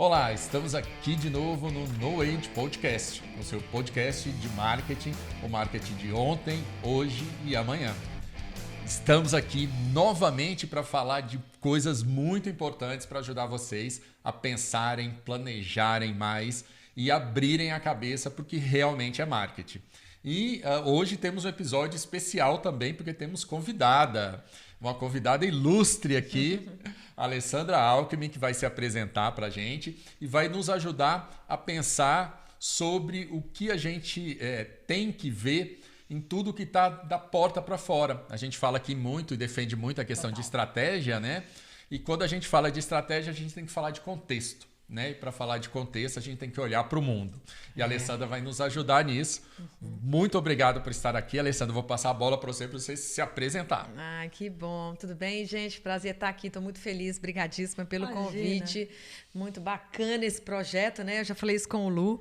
Olá, estamos aqui de novo no No Age Podcast, o seu podcast de marketing, o marketing de ontem, hoje e amanhã. Estamos aqui novamente para falar de coisas muito importantes para ajudar vocês a pensarem, planejarem mais e abrirem a cabeça porque realmente é marketing. E hoje temos um episódio especial também porque temos uma convidada ilustre aqui, a Alessandra Alckmin, que vai se apresentar para a gente e vai nos ajudar a pensar sobre o que a gente tem que ver em tudo que está da porta para fora. A gente fala aqui muito e defende muito a questão de estratégia, né? E quando a gente fala de estratégia, a gente tem que falar de contexto, né? E para falar de contexto, a gente tem que olhar para o mundo. E a Alessandra vai nos ajudar nisso. Muito obrigado por estar aqui, Alessandra. Vou passar a bola para você se apresentar. Ah, que bom. Tudo bem, gente? Prazer estar aqui. Estou muito feliz. Obrigadíssima pelo convite. Muito bacana esse projeto, né? Eu já falei isso com o Lu.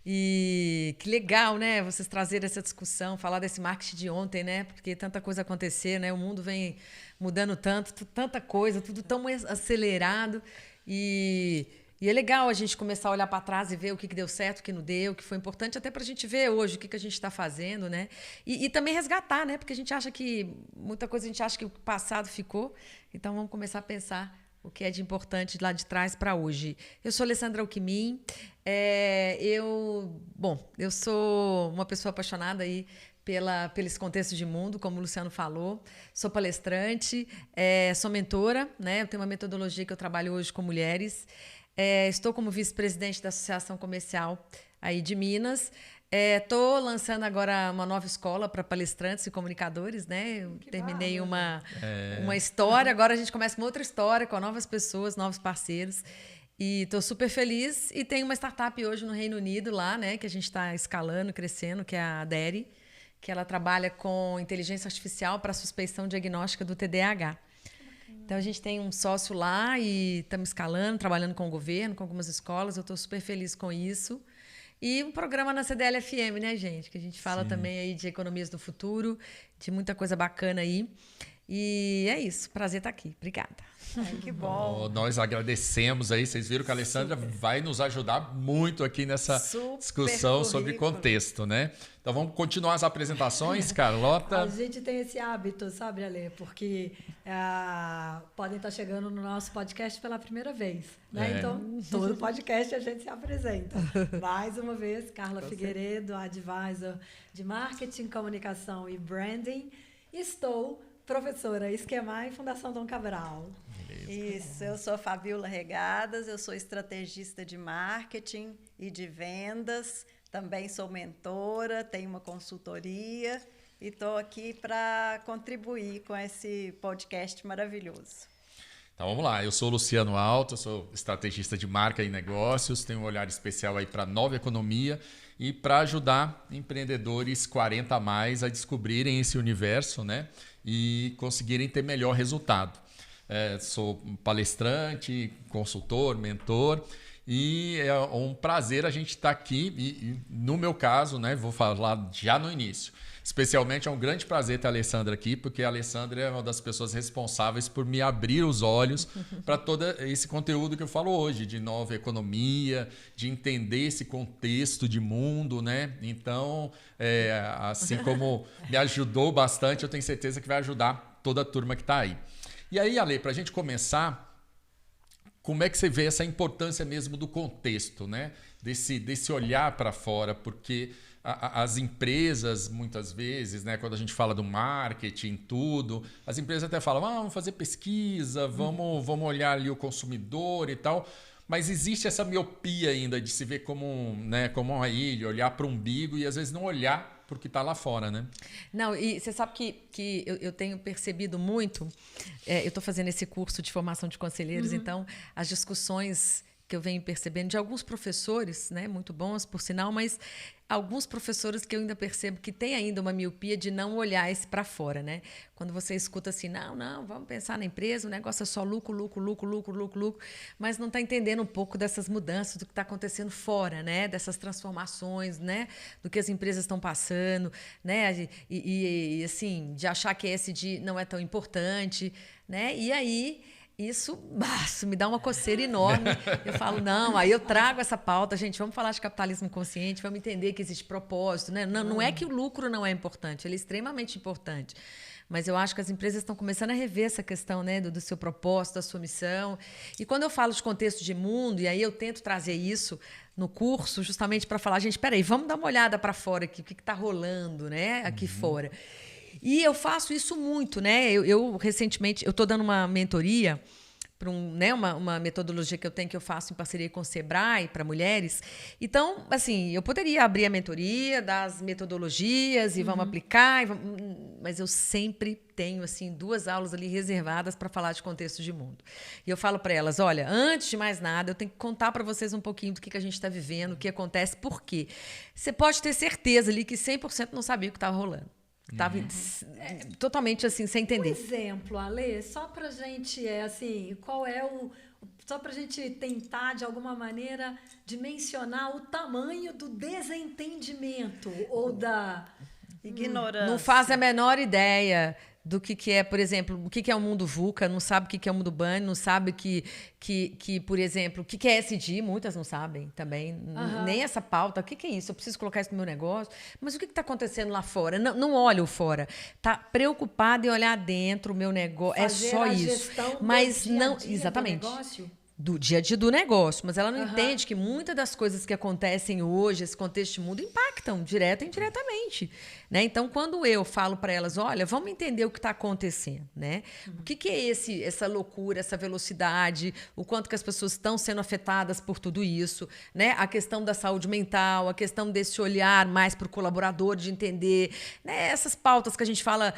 E que legal, né? Vocês trazerem essa discussão, falar desse marketing de ontem, né? Porque tanta coisa acontecer, né? O mundo vem mudando tanto, tanta coisa, tudo tão acelerado. E é legal a gente começar a olhar para trás e ver o que deu certo, o que não deu, o que foi importante, até para a gente ver hoje o que a gente está fazendo, né? E também resgatar, né? Porque a gente acha que muita coisa a gente acha que o passado ficou. Então vamos começar a pensar o que é de importante lá de trás para hoje. Eu sou Alessandra Alckmin. Eu sou uma pessoa apaixonada aí pelo esse contexto de mundo, como o Luciano falou. Sou palestrante, sou mentora, né? Eu tenho uma metodologia que eu trabalho hoje com mulheres. Estou como vice-presidente da Associação Comercial aí de Minas. Estou lançando agora uma nova escola para palestrantes e comunicadores, né? Eu terminei uma história, agora a gente começa uma outra história com novas pessoas, novos parceiros. E estou super feliz. E tem uma startup hoje no Reino Unido lá, né? Que a gente está escalando, crescendo, que é a Deri, que ela trabalha com inteligência artificial para suspeição diagnóstica do TDAH. Então, a gente tem um sócio lá e estamos escalando, trabalhando com o governo, com algumas escolas. Eu estou super feliz com isso. E um programa na CDL-FM, né, gente? Que a gente fala também aí de economias do futuro, de muita coisa bacana aí. E é isso. Prazer estar aqui. Obrigada. Ai, que bom. Nós agradecemos aí. Vocês viram que a Alessandra vai nos ajudar muito aqui nessa discussão sobre contexto, né? Então vamos continuar as apresentações, Carlota. A gente tem esse hábito, sabe, Ale? Porque podem estar chegando no nosso podcast pela primeira vez, né? Então, todo podcast a gente se apresenta. Mais uma vez, Carla Figueiredo, advisor de marketing, comunicação e branding. Estou professora Esquemar em Fundação Dom Cabral. Isso, eu sou Fabiola Regadas, eu sou estrategista de marketing e de vendas, também sou mentora, tenho uma consultoria e estou aqui para contribuir com esse podcast maravilhoso. Então vamos lá, eu sou o Luciano Alto, eu sou estrategista de marca e negócios, tenho um olhar especial aí para a nova economia e para ajudar empreendedores 40 a mais a descobrirem esse universo, né? E conseguirem ter melhor resultado. Sou palestrante, consultor, mentor e é um prazer a gente estar aqui e no meu caso, né, vou falar já no início, especialmente é um grande prazer ter a Alessandra aqui, porque a Alessandra é uma das pessoas responsáveis por me abrir os olhos para todo esse conteúdo que eu falo hoje, de nova economia, de entender esse contexto de mundo, né? Então, assim como me ajudou bastante, eu tenho certeza que vai ajudar toda a turma que está aí. E aí, Ale, para a gente começar, como é que você vê essa importância mesmo do contexto, né? Desse olhar para fora, porque as empresas, muitas vezes, né, quando a gente fala do marketing, tudo, as empresas até falam, vamos fazer pesquisa, vamos olhar ali o consumidor e tal, mas existe essa miopia ainda de se ver como, né, como uma ilha, olhar para o umbigo e às vezes não olhar porque está lá fora, né? Não, e você sabe que eu tenho percebido muito, eu estou fazendo esse curso de formação de conselheiros, então as discussões que eu venho percebendo de alguns professores, né, muito bons, por sinal, mas alguns professores que eu ainda percebo que tem ainda uma miopia de não olhar esse para fora, né? Quando você escuta assim, não, vamos pensar na empresa, o negócio é só lucro, mas não está entendendo um pouco dessas mudanças, do que está acontecendo fora, né? Dessas transformações, né? Do que as empresas estão passando, né? E assim, de achar que ESG não é tão importante, né? E aí Isso me dá uma coceira enorme. Eu falo, não, aí eu trago essa pauta, gente, vamos falar de capitalismo consciente, vamos entender que existe propósito, né? Não é que o lucro não é importante, ele é extremamente importante. Mas eu acho que as empresas estão começando a rever essa questão, né, do seu propósito, da sua missão. E quando eu falo de contexto de mundo, e aí eu tento trazer isso no curso, justamente para falar, gente, peraí, vamos dar uma olhada para fora aqui, o que está rolando, né, aqui fora. E eu faço isso muito, né? Eu recentemente, eu estou dando uma mentoria para uma metodologia que eu tenho, que eu faço em parceria com o Sebrae para mulheres. Então, assim, eu poderia abrir a mentoria, dar as metodologias e vamos aplicar, mas eu sempre tenho assim 2 aulas ali reservadas para falar de contexto de mundo. E eu falo para elas, olha, antes de mais nada, eu tenho que contar para vocês um pouquinho do que a gente está vivendo, o que acontece, por quê. Você pode ter certeza ali que 100% não sabia o que estava rolando. Estava totalmente assim, sem entender. Um exemplo, Ale, só para a gente, assim, qual é só para a gente tentar, de alguma maneira, dimensionar o tamanho do desentendimento ou da ignorância. Não faz a menor ideia do que é, por exemplo, o que é o mundo VUCA, não sabe o que é o mundo BANI, não sabe por exemplo, o que é SD, muitas não sabem também, nem essa pauta, o que é isso? Eu preciso colocar isso no meu negócio, mas o que está acontecendo lá fora? Não olha o fora, está preocupado em olhar dentro o meu negócio, fazer é só a isso. gestão Mas do dia a não, dia exatamente. do negócio? Do dia a dia do negócio, mas ela não entende que muitas das coisas que acontecem hoje, esse contexto de mundo, impactam direta e indiretamente, né? Então, quando eu falo para elas, olha, vamos entender o que está acontecendo, né? O que é essa loucura, essa velocidade, o quanto que as pessoas estão sendo afetadas por tudo isso, né? A questão da saúde mental, a questão desse olhar mais para o colaborador, de entender, né? Essas pautas que a gente fala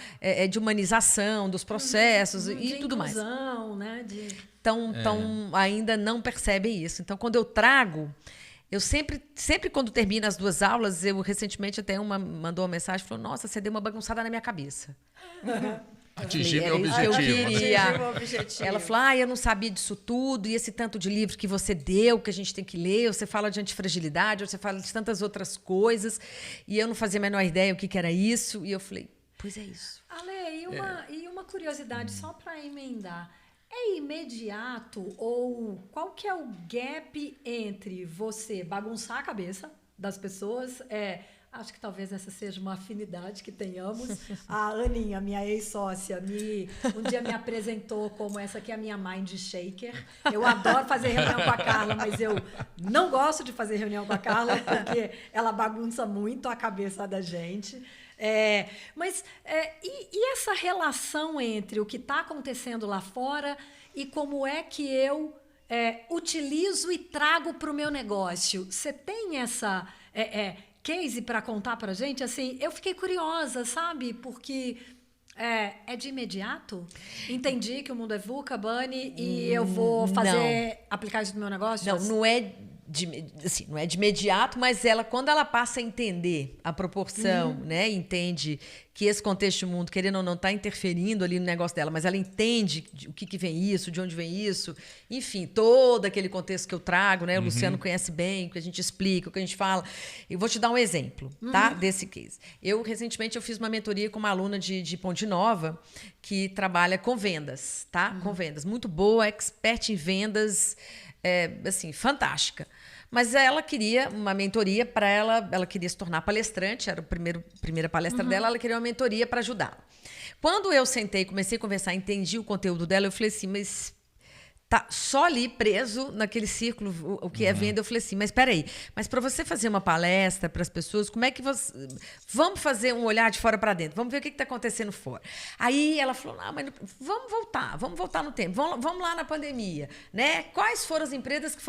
de humanização dos processos e tudo mais. Né? Então, ainda não percebem isso. Então, quando eu trago, eu sempre quando termino as 2 aulas, eu recentemente até uma mandou uma mensagem, falou, nossa, você deu uma bagunçada na minha cabeça. Atingir meu objetivo. Atingir o objetivo. Ela falou, eu não sabia disso tudo, e esse tanto de livro que você deu, que a gente tem que ler, você fala de antifragilidade, você fala de tantas outras coisas, e eu não fazia a menor ideia o que era isso, e eu falei, pois é isso. Ale, e uma curiosidade, só para emendar, é imediato ou qual que é o gap entre você bagunçar a cabeça das pessoas? Acho que talvez essa seja uma afinidade que tenhamos. A Aninha, minha ex-sócia, um dia me apresentou como essa aqui é a minha mind shaker. Eu adoro fazer reunião com a Carla, mas eu não gosto de fazer reunião com a Carla porque ela bagunça muito a cabeça da gente. E essa relação entre o que está acontecendo lá fora e como é que eu utilizo e trago para o meu negócio? Você tem essa case para contar para a gente? Assim, eu fiquei curiosa, sabe? Porque é de imediato? Entendi que o mundo é VUCA, BANI, e eu vou aplicar isso no meu negócio? Não é não é de imediato, mas quando ela passa a entender a proporção, né, entende que esse contexto de mundo, querendo ou não, está interferindo ali no negócio dela, mas ela entende o que vem isso, de onde vem isso, enfim, todo aquele contexto que eu trago, né, o Luciano conhece bem, o que a gente explica, o que a gente fala. Eu vou te dar um exemplo, tá, desse case. Recentemente, eu fiz uma mentoria com uma aluna de Ponte Nova, que trabalha com vendas, tá? Com vendas. Muito boa, expert em vendas, assim, fantástica. Mas ela queria uma mentoria para ela queria se tornar palestrante, era a primeira palestra dela, ela queria uma mentoria para ajudá-la. Quando eu sentei, comecei a conversar, entendi o conteúdo dela, eu falei assim, mas tá só ali preso naquele círculo, o que é venda. Eu falei assim, mas espera aí, mas para você fazer uma palestra para as pessoas, como é que você... Vamos fazer um olhar de fora para dentro, vamos ver o que está acontecendo fora. Aí ela falou, não, mas vamos voltar no tempo, vamos lá na pandemia, né? Quais foram as empresas que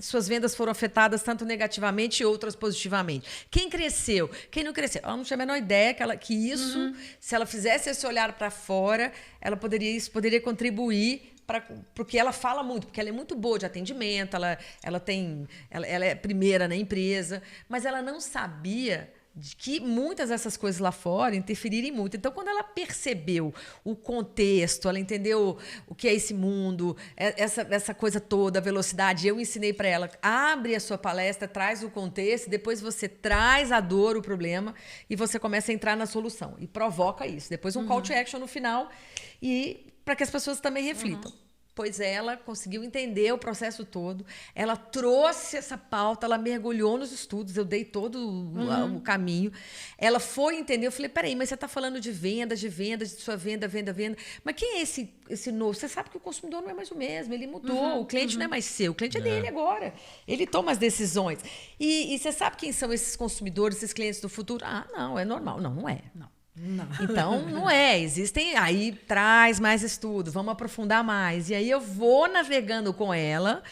suas vendas foram afetadas tanto negativamente e outras positivamente? Quem cresceu? Quem não cresceu? Ela não tinha a menor ideia que isso, se ela fizesse esse olhar para fora, isso poderia contribuir porque ela fala muito, porque ela é muito boa de atendimento, ela é primeira na empresa, mas ela não sabia de que muitas dessas coisas lá fora interferirem muito. Então, quando ela percebeu o contexto, ela entendeu o que é esse mundo, essa coisa toda, a velocidade, eu ensinei para ela, abre a sua palestra, traz o contexto, depois você traz a dor, o problema, e você começa a entrar na solução. E provoca isso. Depois um call to action no final, e para que as pessoas também reflitam. pois ela conseguiu entender o processo todo, ela trouxe essa pauta, ela mergulhou nos estudos, eu dei todo o caminho, ela foi entender, eu falei, peraí, mas você está falando de vendas, de sua venda, mas quem é esse novo? Você sabe que o consumidor não é mais o mesmo, ele mudou, o cliente não é mais seu, o cliente é dele agora, ele toma as decisões. E você sabe quem são esses consumidores, esses clientes do futuro? Ah, não, é normal. Não é. Não. Então, não é. Existem... Aí traz mais estudo, vamos aprofundar mais. E aí eu vou navegando com ela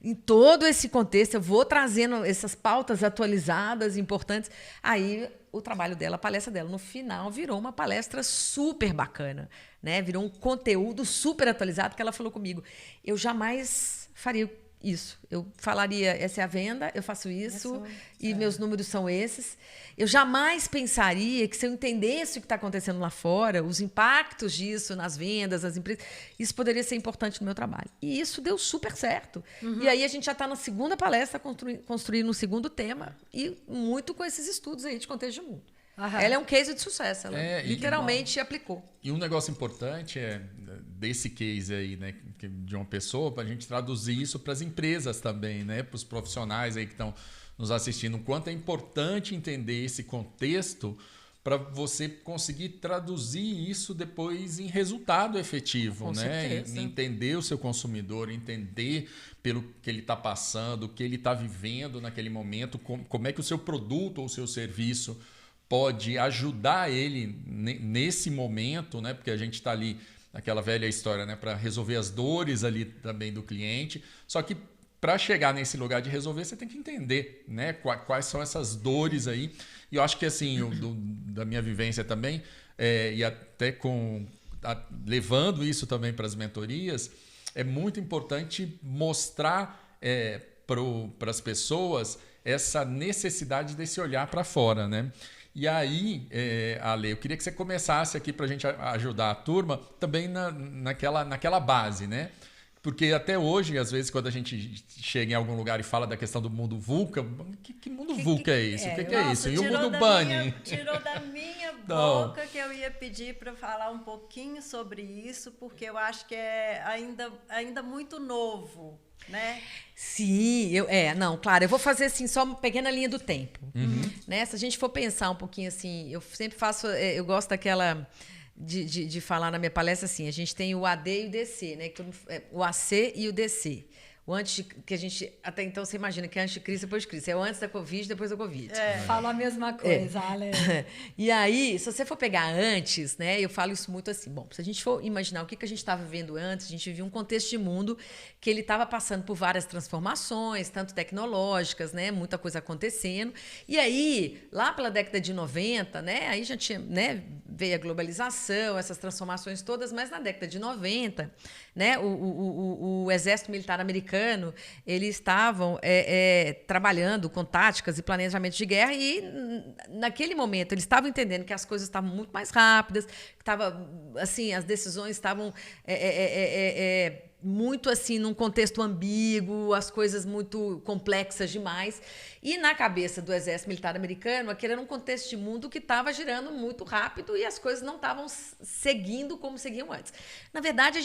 em todo esse contexto, eu vou trazendo essas pautas atualizadas, importantes. Aí o trabalho dela, a palestra dela, no final, virou uma palestra super bacana, né? Virou um conteúdo super atualizado, que ela falou comigo. Eu jamais faria isso. Eu falaria, essa é a venda, eu faço isso, e meus números são esses. Eu jamais pensaria que se eu entendesse o que está acontecendo lá fora, os impactos disso nas vendas, nas empresas, isso poderia ser importante no meu trabalho. E isso deu super certo. E aí a gente já está na segunda palestra, construindo um segundo tema, e muito com esses estudos aí de contexto de mundo. Ela é um case de sucesso, ela literalmente aplicou. E um negócio importante desse case aí, né, de uma pessoa, para a gente traduzir isso para as empresas também, né, para os profissionais aí que estão nos assistindo, o quanto é importante entender esse contexto para você conseguir traduzir isso depois em resultado efetivo, né? Entender o seu consumidor, entender pelo que ele está passando, o que ele está vivendo naquele momento, como é que o seu produto ou o seu serviço pode ajudar ele nesse momento, né? Porque a gente está ali, naquela velha história, né? Para resolver as dores ali também do cliente. Só que para chegar nesse lugar de resolver, você tem que entender, né? Quais são essas dores aí. E eu acho que assim, da minha vivência também, e até levando isso também para as mentorias, é muito importante mostrar para as pessoas essa necessidade desse olhar para fora, né? E aí, Ale, eu queria que você começasse aqui para a gente ajudar a turma também naquela base, né? Porque até hoje, às vezes, quando a gente chega em algum lugar e fala da questão do mundo VUCA, que mundo VUCA é esse? O que é isso? E o mundo Bunny? Tirou da minha boca que eu ia pedir para falar um pouquinho sobre isso, porque eu acho que é ainda muito novo, né? Sim, claro, eu vou fazer assim, só uma pequena linha do tempo. Né? Se a gente for pensar um pouquinho assim, eu sempre faço, eu gosto daquela... De falar na minha palestra assim, a gente tem o AD e o DC, né? O AC e o DC. O antes, que a gente, até então, você imagina que é antes de crise, depois de crise. É o antes da Covid, depois da Covid. Falo a mesma coisa, Ale. E aí, se você for pegar antes, né? Eu falo isso muito assim. Bom, se a gente for imaginar o que a gente estava vivendo antes, a gente vivia um contexto de mundo que ele estava passando por várias transformações, tanto tecnológicas, né? Muita coisa acontecendo. E aí, lá pela década de 90, né? Aí já tinha, né? Veio a globalização, essas transformações todas, mas na década de 90, né? O Exército Militar Americano, eles estavam trabalhando com táticas e planejamento de guerra e, naquele momento, eles estavam entendendo que as coisas estavam muito mais rápidas, que assim, as decisões estavam muito assim, num contexto ambíguo, as coisas muito complexas demais. E na cabeça do Exército Militar Americano, aquele era um contexto de mundo que estava girando muito rápido e as coisas não estavam seguindo como seguiam antes. Na verdade,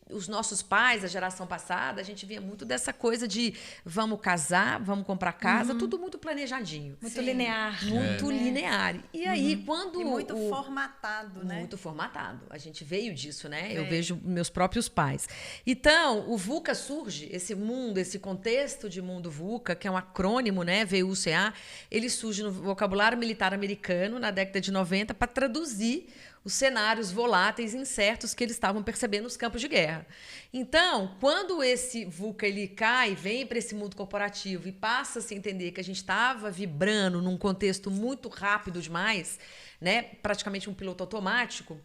os nossos pais, a geração passada, a gente via muito dessa coisa de vamos casar, vamos comprar casa, tudo muito planejadinho. Muito linear. Muito linear. E aí, quando... E muito formatado, né? Muito formatado. A gente veio disso, né? Eu vejo meus próprios pais. Então, o VUCA surge, esse mundo, esse contexto de mundo VUCA, que é um acrônimo, né? VUCA, ele surge no vocabulário militar americano, na década de 90, para traduzir os cenários voláteis e incertos que eles estavam percebendo nos campos de guerra. Então, quando esse VUCA ele cai, vem para esse mundo corporativo e passa a se entender que a gente estava vibrando num contexto muito rápido demais, né, praticamente um piloto automático,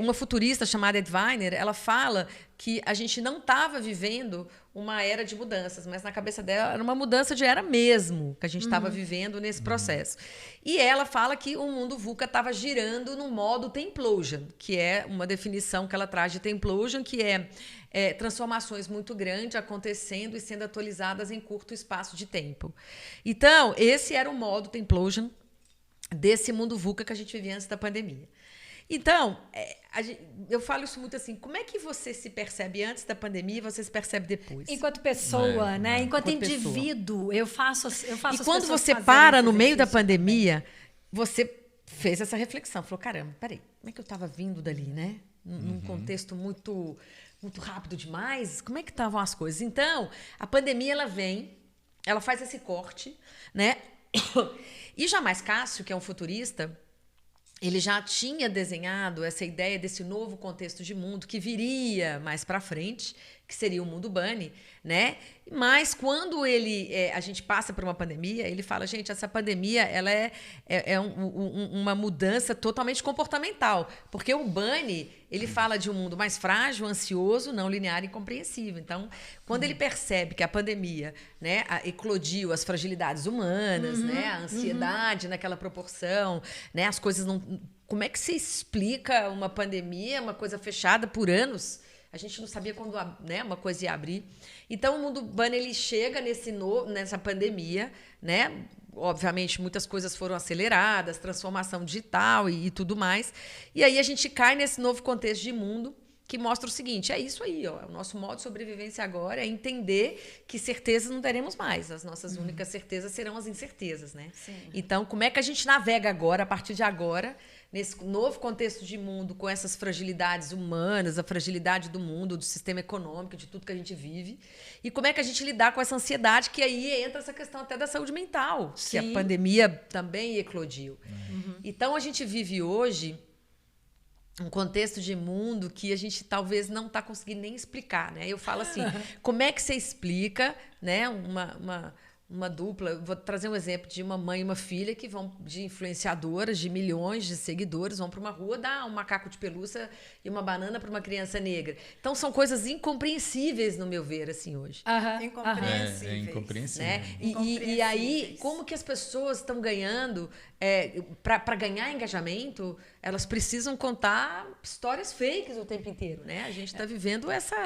uma futurista chamada Ed Weiner, ela fala que a gente não estava vivendo uma era de mudanças, mas na cabeça dela era uma mudança de era mesmo que a gente estava vivendo nesse processo. E ela fala que o mundo VUCA estava girando no modo Templosion, que é uma definição que ela traz de Templosion, que é transformações muito grandes acontecendo e sendo atualizadas em curto espaço de tempo. Então, esse era o modo Templosion desse mundo VUCA que a gente vivia antes da pandemia. Então, eu falo isso muito assim, como é que você se percebe antes da pandemia e você se percebe depois? Enquanto pessoa, né? Enquanto indivíduo, eu faço E quando você para no meio da pandemia, você fez essa reflexão, falou, caramba, peraí, como é que eu estava vindo dali, né? Num contexto muito, muito rápido demais, como é que estavam as coisas? Então, a pandemia, ela faz esse corte, né? E Jamais Cássio, que é um futurista, ele já tinha desenhado essa ideia desse novo contexto de mundo que viria mais para frente, que seria o mundo bunny, né? Mas quando a gente passa por uma pandemia, ele fala, gente, essa pandemia ela é uma mudança totalmente comportamental, porque o bunny ele fala de um mundo mais frágil, ansioso, não linear e incompreensível. Então, quando ele percebe que a pandemia, né, eclodiu as fragilidades humanas, né, a ansiedade naquela proporção, né, as coisas não... Como é que se explica uma pandemia, uma coisa fechada por anos? A gente não sabia quando, né, uma coisa ia abrir. Então, o mundo bunny ele chega nessa pandemia, né? Obviamente, muitas coisas foram aceleradas, transformação digital e tudo mais. E aí a gente cai nesse novo contexto de mundo que mostra o seguinte, é isso aí, ó, o nosso modo de sobrevivência agora é entender que certezas não teremos mais. As nossas únicas certezas serão as incertezas, né? Sim. Então, como é que a gente navega agora, a partir de agora, nesse novo contexto de mundo, com essas fragilidades humanas, a fragilidade do mundo, do sistema econômico, de tudo que a gente vive, e como é que a gente lidar com essa ansiedade, que aí entra essa questão até da saúde mental, que a pandemia também eclodiu. Então, a gente vive hoje um contexto de mundo que a gente talvez não está conseguindo nem explicar, né? Eu falo assim, como é que você explica, né, uma dupla, vou trazer um exemplo de uma mãe e uma filha que vão de influenciadoras, de milhões de seguidores, vão para uma rua dar um macaco de pelúcia e uma banana para uma criança negra. Então, são coisas incompreensíveis, no meu ver, assim, hoje. Incompreensíveis. É incompreensível. Né? E aí, como que as pessoas estão ganhando... para ganhar engajamento, elas precisam contar histórias fakes o tempo inteiro, né? A gente está vivendo essa...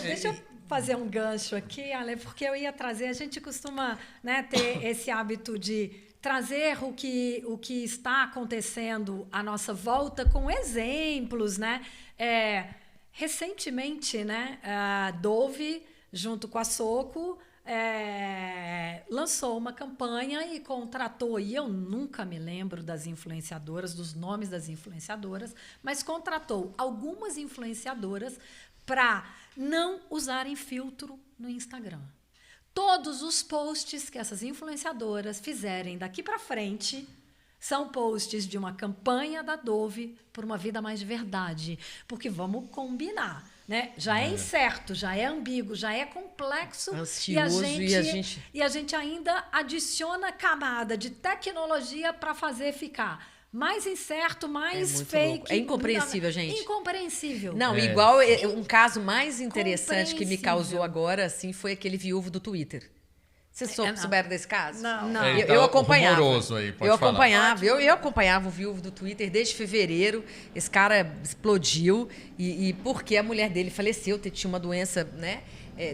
Deixa eu fazer um gancho aqui, Ale, porque eu ia trazer... A gente costuma, né, ter esse hábito de trazer o que está acontecendo à nossa volta com exemplos, né? Recentemente, né, a Dove, junto com a Soco, lançou uma campanha e contratou, e eu nunca me lembro das influenciadoras, dos nomes das influenciadoras, mas contratou algumas influenciadoras para não usarem filtro no Instagram. Todos os posts que essas influenciadoras fizerem daqui para frente são posts de uma campanha da Dove por uma vida mais de verdade, porque vamos combinar, né? Já é incerto, já é ambíguo, já é complexo, ansioso, e a gente ainda adiciona camada de tecnologia para fazer ficar mais incerto, mais fake. Louco. É incompreensível, gente. Incompreensível. Não, igual um caso mais interessante que me causou agora, assim, foi aquele viúvo do Twitter. Vocês souberam desse caso? Não. Eu acompanhava. Aí, pode falar. Eu acompanhava o viúvo do Twitter desde fevereiro. Esse cara explodiu e porque a mulher dele faleceu, tinha uma doença, né,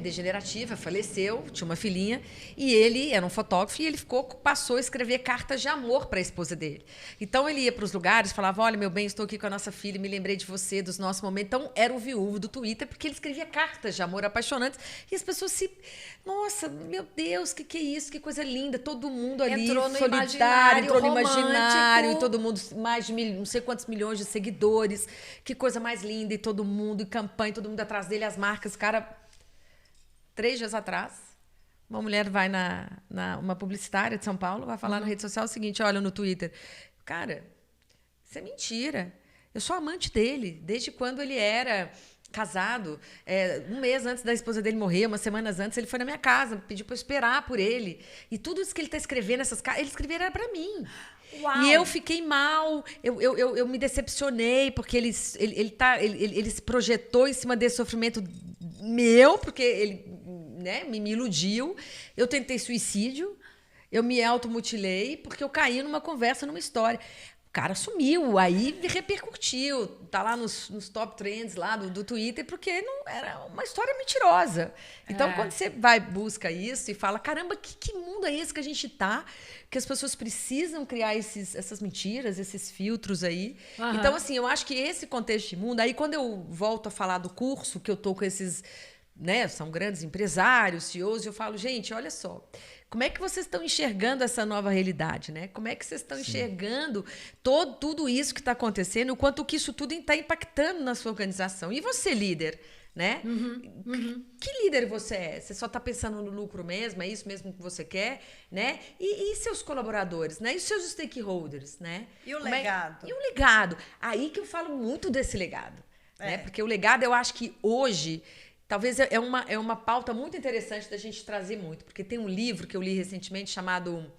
degenerativa, faleceu, tinha uma filhinha, e ele era um fotógrafo e ele passou a escrever cartas de amor para a esposa dele. Então ele ia para os lugares, falava, olha, meu bem, estou aqui com a nossa filha, me lembrei de você, dos nossos momentos. Então era o viúvo do Twitter, porque ele escrevia cartas de amor apaixonantes, e as pessoas nossa, meu Deus, que é isso, que coisa linda, todo mundo ali entrou no solidário, entrou no romântico. imaginário, e todo mundo, mais de não sei quantos milhões de seguidores, que coisa mais linda, e todo mundo, e campanha, todo mundo atrás dele, as marcas, cara... 3 dias atrás, uma mulher vai uma publicitária de São Paulo, vai falar na rede social o seguinte, olha, no Twitter, cara, isso é mentira. Eu sou amante dele, desde quando ele era casado. Um mês antes da esposa dele morrer, umas semanas antes, ele foi na minha casa, pediu para eu esperar por ele. E tudo isso que ele está escrevendo, essas cartas, ele escreveu era para mim. Uau. E eu fiquei mal, eu me decepcionei, porque ele se projetou em cima desse sofrimento meu, porque ele, né, me iludiu. Eu tentei suicídio, eu me automutilei, porque eu caí numa conversa, numa história. cara sumiu, aí repercutiu, tá lá nos top trends lá do Twitter, porque não era uma história mentirosa. Então, quando você busca isso e fala, caramba, que mundo é esse que a gente tá? Que as pessoas precisam criar essas mentiras, esses filtros aí. Então, assim, eu acho que esse contexto de mundo, aí quando eu volto a falar do curso, que eu tô com esses, né, são grandes empresários, CEOs, eu falo, gente, olha só, como é que vocês estão enxergando essa nova realidade, né? Como é que vocês estão enxergando tudo isso que está acontecendo, o quanto que isso tudo está impactando na sua organização? E você, líder, né? Que líder você é? Você só está pensando no lucro mesmo? É isso mesmo que você quer, né? E seus colaboradores, né? E seus stakeholders, né? E o legado? E o legado. Aí que eu falo muito desse legado, né? Porque o legado, eu acho que hoje... Talvez é uma pauta muito interessante da gente trazer muito, porque tem um livro que eu li recentemente chamado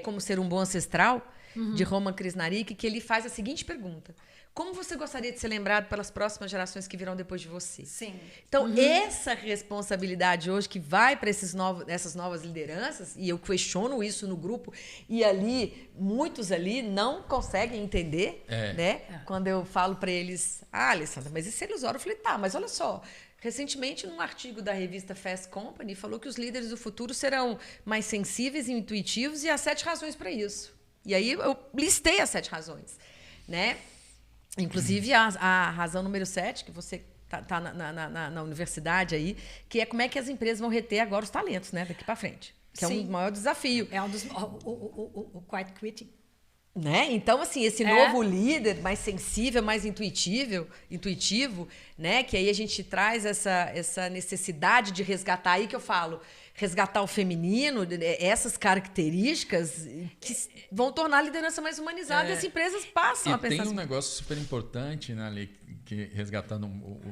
Como Ser um Bom Ancestral, de Roman Krishnarik, que ele faz a seguinte pergunta: como você gostaria de ser lembrado pelas próximas gerações que virão depois de você? Sim. Então, essa responsabilidade hoje que vai para essas novas lideranças, e eu questiono isso no grupo, e ali, muitos ali não conseguem entender, né? Quando eu falo para eles, Alessandra, mas isso é ilusório. Eu falei, tá, mas olha só, recentemente, num artigo da revista Fast Company, falou que os líderes do futuro serão mais sensíveis e intuitivos, e há 7 razões para isso. E aí eu listei as 7 razões, né? Inclusive a razão número 7, que você tá na universidade aí, que é como é que as empresas vão reter agora os talentos, né? Daqui para frente. Que é um maior desafio. É um dos... O quiet quitting. Né? Então, assim, esse novo líder mais sensível, mais intuitivo, né? Que aí a gente traz essa necessidade de resgatar, aí que eu falo, resgatar o feminino, essas características que vão tornar a liderança mais humanizada, e as empresas passam a pensar tem um assim. negócio super importante, né, Ali, que resgatando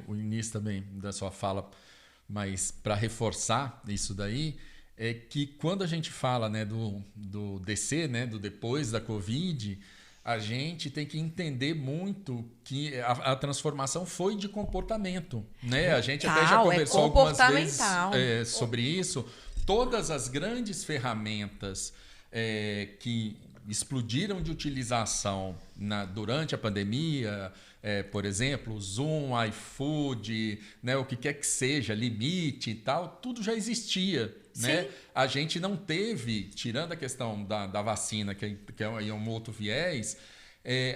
o início também da sua fala, mas para reforçar isso daí, é que quando a gente fala, né, do DC, né, do depois da Covid, a gente tem que entender muito que a transformação foi de comportamento, né? A gente até já conversou algumas vezes sobre isso. Todas as grandes ferramentas que explodiram de utilização durante a pandemia, por exemplo, Zoom, iFood, né, o que quer que seja, limite e tal, tudo já existia. Né? A gente não teve, tirando a questão da vacina, que é um outro viés,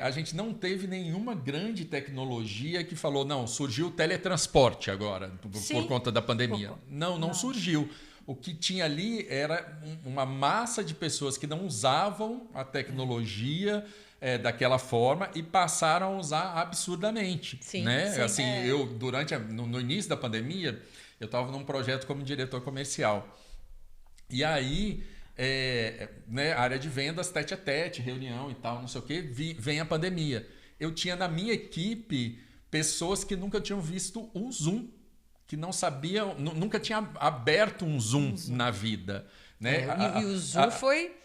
a gente não teve nenhuma grande tecnologia que falou, não, surgiu o teletransporte agora, por conta da pandemia. Não surgiu. O que tinha ali era uma massa de pessoas que não usavam a tecnologia daquela forma e passaram a usar absurdamente. Sim, né? sim. Assim, eu, no início da pandemia, eu estava num projeto como diretor comercial. E aí, né, área de vendas, tete a tete, reunião e tal, não sei o quê, vem a pandemia. Eu tinha na minha equipe pessoas que nunca tinham visto um Zoom, que não sabiam, nunca tinha aberto um Zoom na vida. Né? E o Zoom foi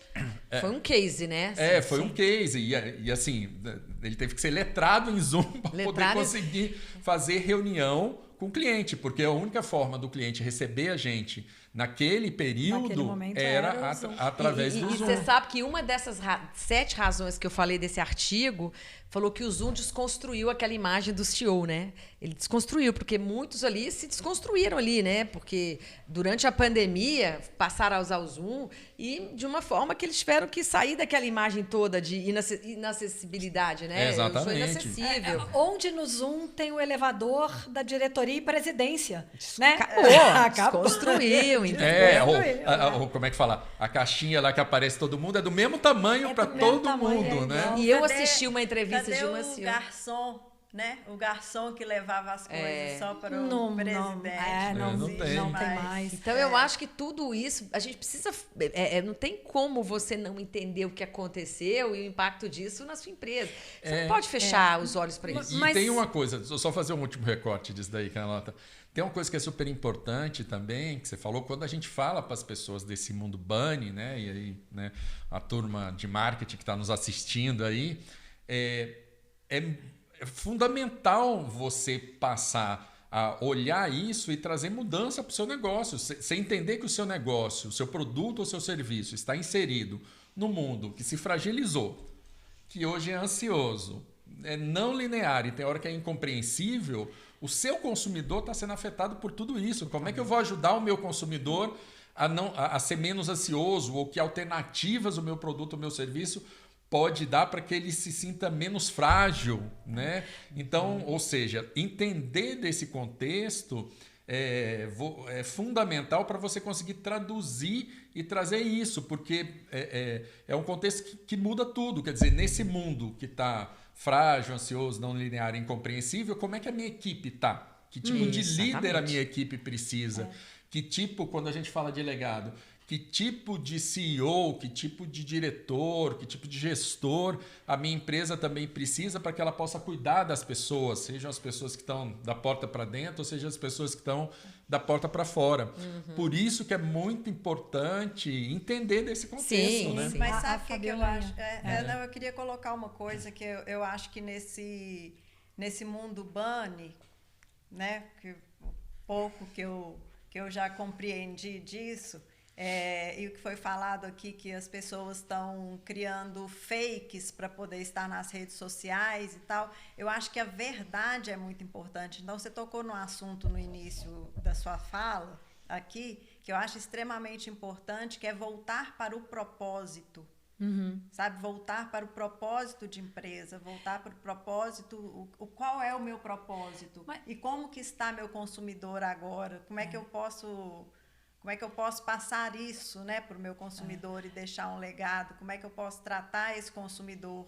um case, né? Assim, foi um case. E assim, ele teve que ser letrado em Zoom para poder conseguir fazer reunião com o cliente, porque a única forma do cliente receber a gente naquele período era através do Zoom. E você sabe que uma dessas 7 razões que eu falei desse artigo falou que o Zoom desconstruiu aquela imagem do CEO, né? Ele desconstruiu, porque muitos ali se desconstruíram ali, né? Porque durante a pandemia passaram a usar o Zoom e de uma forma que eles tiveram que sair daquela imagem toda de inacessibilidade, né? Exatamente. Eu sou inacessível. Onde no Zoom tem o elevador da diretoria e presidência, né? Acabou. Desconstruiu. Como é que fala? A caixinha lá que aparece todo mundo é do mesmo tamanho para todo mundo, né? E eu assisti uma entrevista de uma senhora. Garçom, né? O garçom que levava as coisas só para o presidente. Não tem mais. Então, eu acho que tudo isso, a gente precisa... não tem como você não entender o que aconteceu e o impacto disso na sua empresa. Você não pode fechar os olhos para isso. E tem uma coisa, só fazer um último recorte disso daí, Carlota. Tem uma coisa que é super importante também, que você falou, quando a gente fala para as pessoas desse mundo bunny, né? E aí, né, a turma de marketing que está nos assistindo aí, é fundamental você passar a olhar isso e trazer mudança para o seu negócio. Você entender que o seu negócio, o seu produto ou seu serviço está inserido no mundo que se fragilizou, que hoje é ansioso, é não linear e tem hora que é incompreensível, o seu consumidor está sendo afetado por tudo isso. Como é que eu vou ajudar o meu consumidor a ser menos ansioso, ou que alternativas o meu produto, o meu serviço pode dar para que ele se sinta menos frágil, né? Então, ou seja, entender desse contexto é fundamental para você conseguir traduzir e trazer isso, porque é um contexto que muda tudo. Quer dizer, nesse mundo que está frágil, ansioso, não linear, incompreensível, como é que a minha equipe está? Que tipo de líder a minha equipe precisa? Que tipo, quando a gente fala de legado, que tipo de CEO, que tipo de diretor, que tipo de gestor a minha empresa também precisa para que ela possa cuidar das pessoas, sejam as pessoas que estão da porta para dentro, ou sejam as pessoas que estão da porta para fora. Por isso que é muito importante entender desse contexto, né? Sim. Mas sabe o que eu acho? Não, eu queria colocar uma coisa que eu acho que nesse mundo bunny, né, que pouco que eu já compreendi disso, e o que foi falado aqui, que as pessoas estão criando fakes para poder estar nas redes sociais e tal, eu acho que a verdade é muito importante. Então, você tocou no assunto no início da sua fala aqui, que eu acho extremamente importante, que é voltar para o propósito. Sabe, voltar para o propósito de empresa, voltar para o propósito, qual é o meu propósito e como que está meu consumidor agora, como é que eu posso passar isso, né, para o meu consumidor e deixar um legado, como é que eu posso tratar esse consumidor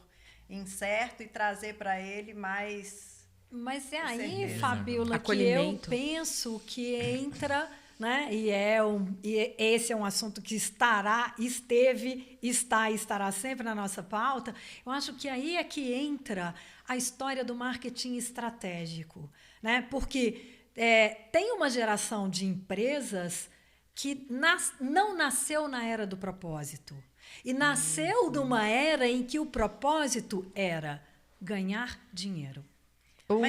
incerto e trazer para ele mais... Mas é aí, Fabíola, que eu penso que entra... Né? E esse é um assunto que está e estará sempre na nossa pauta. Eu acho que aí é que entra a história do marketing estratégico, né? Porque tem uma geração de empresas que não nasceu na era do propósito e nasceu de uma era em que o propósito era ganhar dinheiro.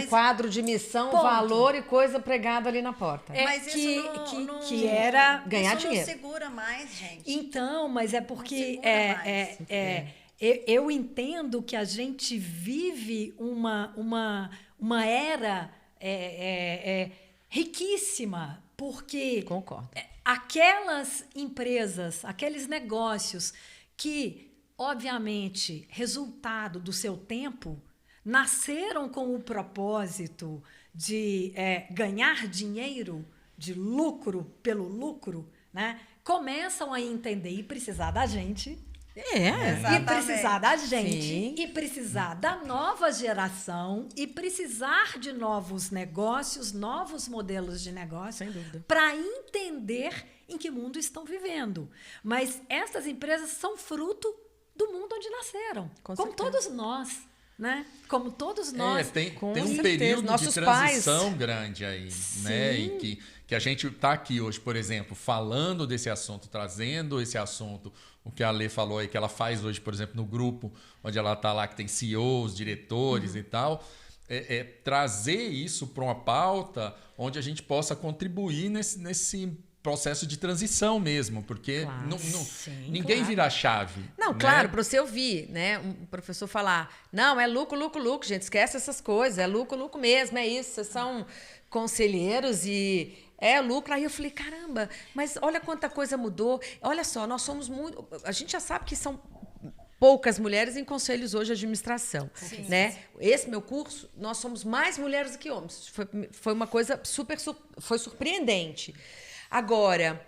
Quadro de missão, valor e coisa pregada ali na porta. Mas que era ganhar dinheiro. Não segura mais, gente. Então, mas é porque eu entendo que a gente vive uma era riquíssima, porque concordo. Aquelas empresas, aqueles negócios que, obviamente, resultado do seu tempo, nasceram com o propósito de ganhar dinheiro, de lucro pelo lucro, né? Começam a entender e precisar da gente. E precisar da gente. Sim. E precisar da nova geração. E precisar de novos negócios, novos modelos de negócio. Sem dúvida. Para entender em que mundo estão vivendo. Mas essas empresas são fruto do mundo onde nasceram. Como todos nós. Né? Como todos nós. Tem um período de transição grande aí, né? E que a gente está aqui hoje, por exemplo, falando desse assunto, trazendo esse assunto, o que a Lê falou aí, que ela faz hoje, por exemplo, no grupo, onde ela está lá, que tem CEOs, diretores e tal, trazer isso para uma pauta onde a gente possa contribuir nesse processo de transição mesmo, porque ninguém vira a chave. Não, né? Claro, para você ouvir, né, um professor falar, não, é lucro, lucro, lucro, gente, esquece essas coisas, é lucro, lucro mesmo, é isso, vocês são conselheiros e é lucro. Aí eu falei, caramba, mas olha quanta coisa mudou, olha só, nós somos muito, a gente já sabe que são poucas mulheres em conselhos hoje de administração, né? Esse meu curso, nós somos mais mulheres do que homens, foi uma coisa foi surpreendente. Agora,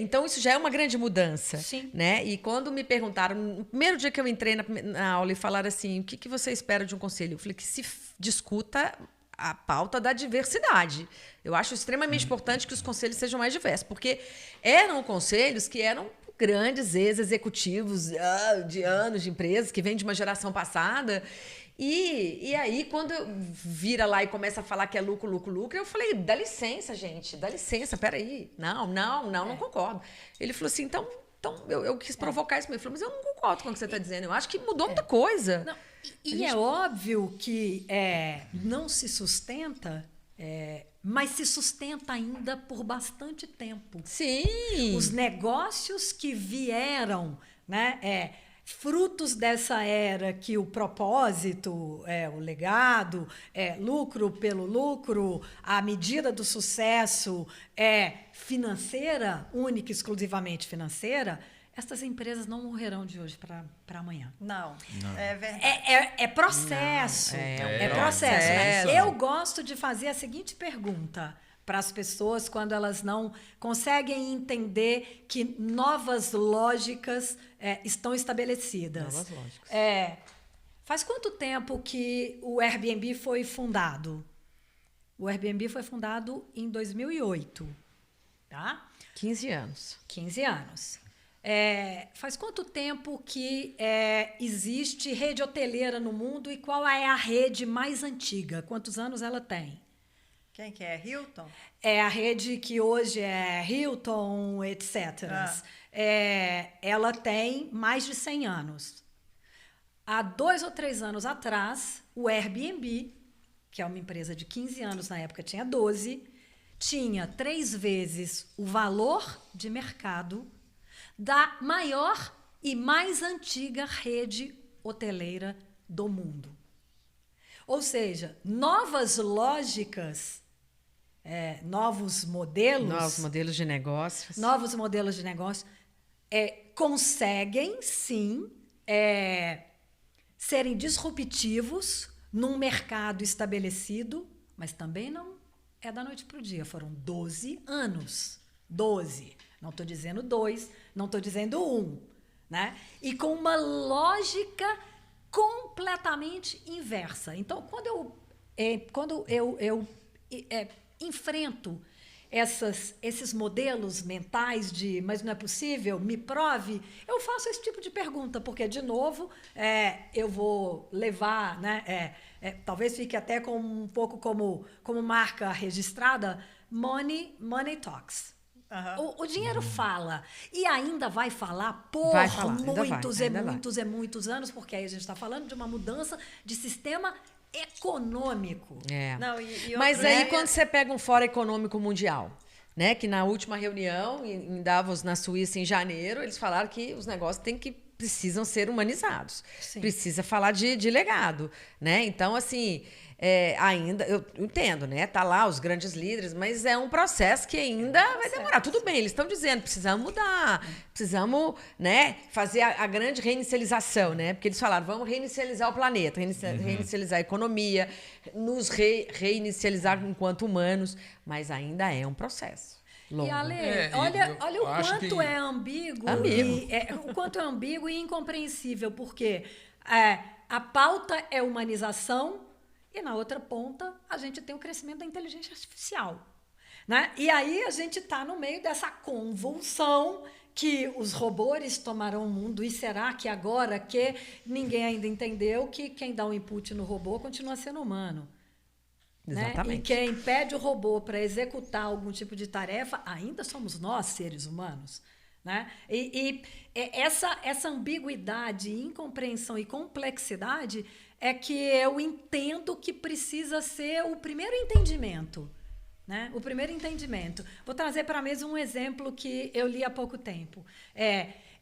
então isso já é uma grande mudança. Sim. Né? E quando me perguntaram, no primeiro dia que eu entrei na aula e falaram assim, o que você espera de um conselho? Eu falei que se discuta a pauta da diversidade. Eu acho extremamente importante que os conselhos sejam mais diversos, porque eram conselhos que eram grandes ex-executivos de anos de empresas, que vêm de uma geração passada. E aí, quando vira lá e começa a falar que é lucro, lucro, lucro, eu falei, dá licença, gente, dá licença, peraí. Não concordo. Ele falou assim, então eu quis provocar isso mesmo. Eu falei, mas eu não concordo com o que você está dizendo. Eu acho que mudou muita coisa. Não, e é óbvio que não se sustenta, mas se sustenta ainda por bastante tempo. Sim. Os negócios que vieram, né, frutos dessa era que o propósito, o legado, lucro pelo lucro, a medida do sucesso é financeira, única e exclusivamente financeira, essas empresas não morrerão de hoje para amanhã. Não, é verdade. É processo. É processo. Né? processo. Eu gosto de fazer a seguinte pergunta para as pessoas quando elas não conseguem entender que novas lógicas estão estabelecidas. Novas lógicas. Faz quanto tempo que o Airbnb foi fundado? O Airbnb foi fundado em 2008, tá? 15 anos. 15 anos. Faz quanto tempo que existe rede hoteleira no mundo e qual é a rede mais antiga? Quantos anos ela tem? Quem que é? Hilton? É a rede que hoje é Hilton, etc. Ela tem mais de 100 anos. Há 2 ou 3 anos atrás, o Airbnb, que é uma empresa de 15 anos, na época tinha 12, tinha 3 vezes o valor de mercado da maior e mais antiga rede hoteleira do mundo. Ou seja, novas lógicas, novos modelos... Novos modelos de negócios. Novos modelos de negócio conseguem, sim, serem disruptivos num mercado estabelecido, mas também não é da noite para o dia. Foram 12 anos. 12. Não estou dizendo 2, não estou dizendo 1. Né? E com uma lógica completamente inversa. Então, quando eu enfrento esses modelos mentais de mas não é possível, me prove, eu faço esse tipo de pergunta, porque, de novo, eu vou levar, né, talvez fique até um pouco como marca registrada, money talks. Uhum. O dinheiro fala, e ainda vai falar por muitos anos, porque aí a gente está falando de uma mudança de sistema econômico. Não, Mas aí quando você pega um Fórum Econômico Mundial, né, que na última reunião em Davos, na Suíça, em janeiro, eles falaram que os negócios precisam ser humanizados. Sim. Precisa falar de legado, né? Então, assim, ainda, eu entendo, né? Tá lá os grandes líderes, mas é um processo que ainda vai demorar. Tudo bem, eles estão dizendo, precisamos mudar, precisamos, né, fazer a grande reinicialização, né? Porque eles falaram, vamos reinicializar o planeta, reinicializar a economia, nos reinicializar enquanto humanos, mas ainda é um processo. Longo. E Ale, olha o quanto é ambíguo. O quanto é ambíguo e incompreensível, porque a pauta é humanização e na outra ponta a gente tem o crescimento da inteligência artificial. Né? E aí a gente está no meio dessa convulsão que os robôs tomarão o mundo, e será que agora que ninguém ainda entendeu que quem dá o input no robô continua sendo humano? Exatamente. Né? E quem pede o robô para executar algum tipo de tarefa, ainda somos nós, seres humanos. Né? E essa ambiguidade, incompreensão e complexidade é que eu entendo que precisa ser o primeiro entendimento. Né? O primeiro entendimento. Vou trazer para a mesa um exemplo que eu li há pouco tempo.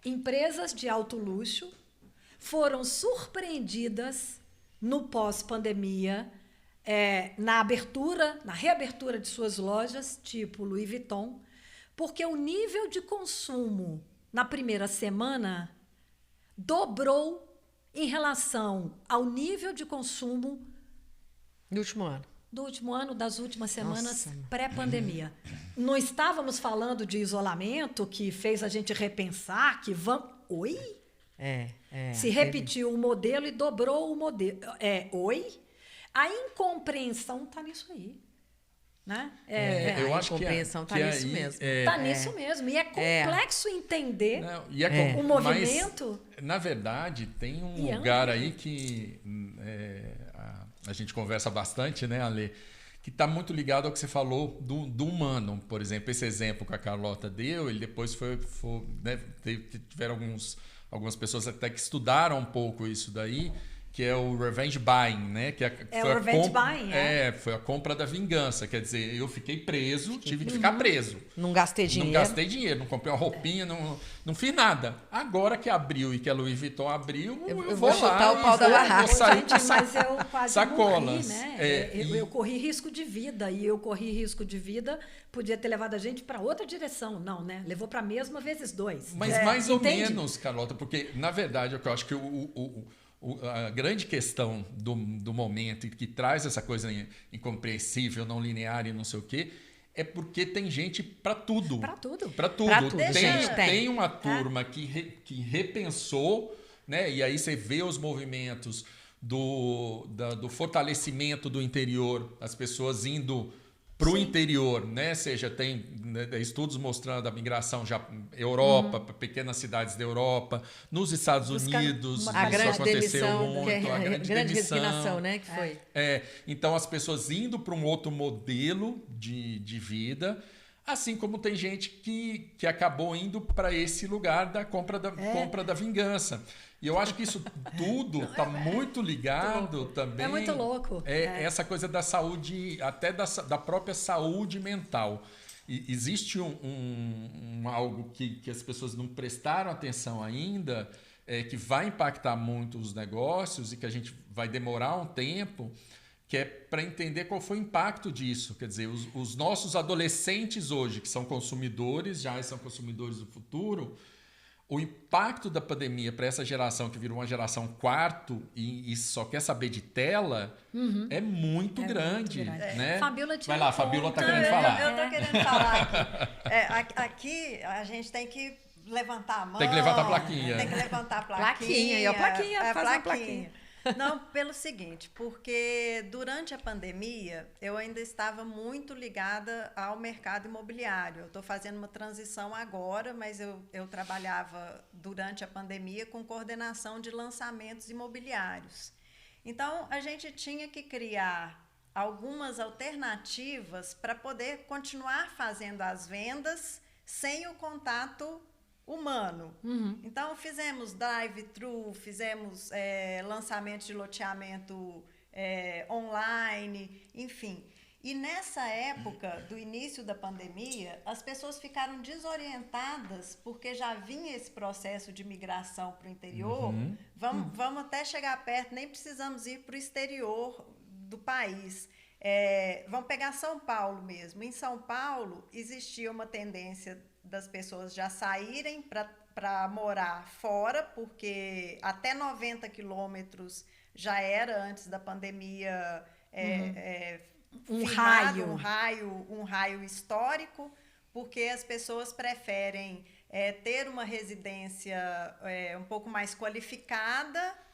Empresas de alto luxo foram surpreendidas no pós-pandemia, na reabertura de suas lojas, tipo Louis Vuitton, porque o nível de consumo na primeira semana dobrou em relação ao nível de consumo do último ano, das últimas semanas pré-pandemia. Não estávamos falando de isolamento que fez a gente repensar que vamos... Oi? Se repetiu o modelo e dobrou o modelo. Oi? A incompreensão está nisso aí. Né? Eu acho que a incompreensão está nisso mesmo. Está nisso mesmo. E é complexo entender o movimento. Mas, na verdade, tem um lugar aí que a gente conversa bastante, né, Ale? Que está muito ligado ao que você falou do humano. Por exemplo, esse exemplo que a Carlota deu, ele depois foi né, tiveram algumas pessoas até que estudaram um pouco isso daí, que é o revenge buying, né? Foi o revenge buying, foi a compra da vingança. Quer dizer, eu fiquei preso, tive que ficar preso. Não gastei dinheiro. Não gastei dinheiro, não comprei uma roupinha, não fiz nada. Agora que abriu e que a Louis Vuitton abriu, eu vou chutar lá o pau da barraca. Gente, mas eu quase sacolas. morri, né? Eu corri risco de vida, e eu corri risco de vida, podia ter levado a gente para outra direção. Não, né? Levou para a mesma vezes 2. Mas mais ou menos, Carlota, porque, na verdade, eu acho que a grande questão do momento e que traz essa coisa incompreensível, não linear e não sei o quê, é porque tem gente para tudo. Para tudo. Para tudo. Pra tudo. Tem uma turma que repensou, né? E aí você vê os movimentos do fortalecimento do interior, as pessoas indo para o interior, né? Seja, tem estudos mostrando a migração já Europa, para pequenas cidades da Europa, nos Estados Unidos, a grande demissão, muito, a grande resignação, né? Que foi. Então, as pessoas indo para um outro modelo de vida, assim como tem gente que acabou indo para esse lugar da compra da vingança. E eu acho que isso tudo está muito ligado também. É muito louco. Essa coisa da saúde, até da própria saúde mental. E existe algo que as pessoas não prestaram atenção ainda, que vai impactar muito os negócios e que a gente vai demorar um tempo, que é para entender qual foi o impacto disso. Quer dizer, os nossos adolescentes hoje, que são consumidores, já são consumidores do futuro, o impacto da pandemia para essa geração que virou uma geração quarto e só quer saber de tela é muito grande. Né? Fabiola, vai lá, Fabiola está querendo falar. Eu estou querendo falar aqui. Aqui a gente tem que levantar a mão. Tem que levantar a plaquinha. Tem que levantar a plaquinha. E a plaquinha, faz a plaquinha. Não, pelo seguinte, porque durante a pandemia eu ainda estava muito ligada ao mercado imobiliário. Eu estou fazendo uma transição agora, mas eu trabalhava durante a pandemia com coordenação de lançamentos imobiliários. Então, a gente tinha que criar algumas alternativas para poder continuar fazendo as vendas sem o contato humano. Então, fizemos drive-thru, fizemos lançamentos de loteamento online, enfim. E nessa época do início da pandemia, as pessoas ficaram desorientadas porque já vinha esse processo de migração para o interior. Vamos até chegar perto, nem precisamos ir para o exterior do país. Vamos pegar São Paulo mesmo. Em São Paulo, existia uma tendência das pessoas já saírem para morar fora, porque até 90 quilômetros já era, antes da pandemia, um raio histórico, porque as pessoas preferem ter uma residência um pouco mais qualificada,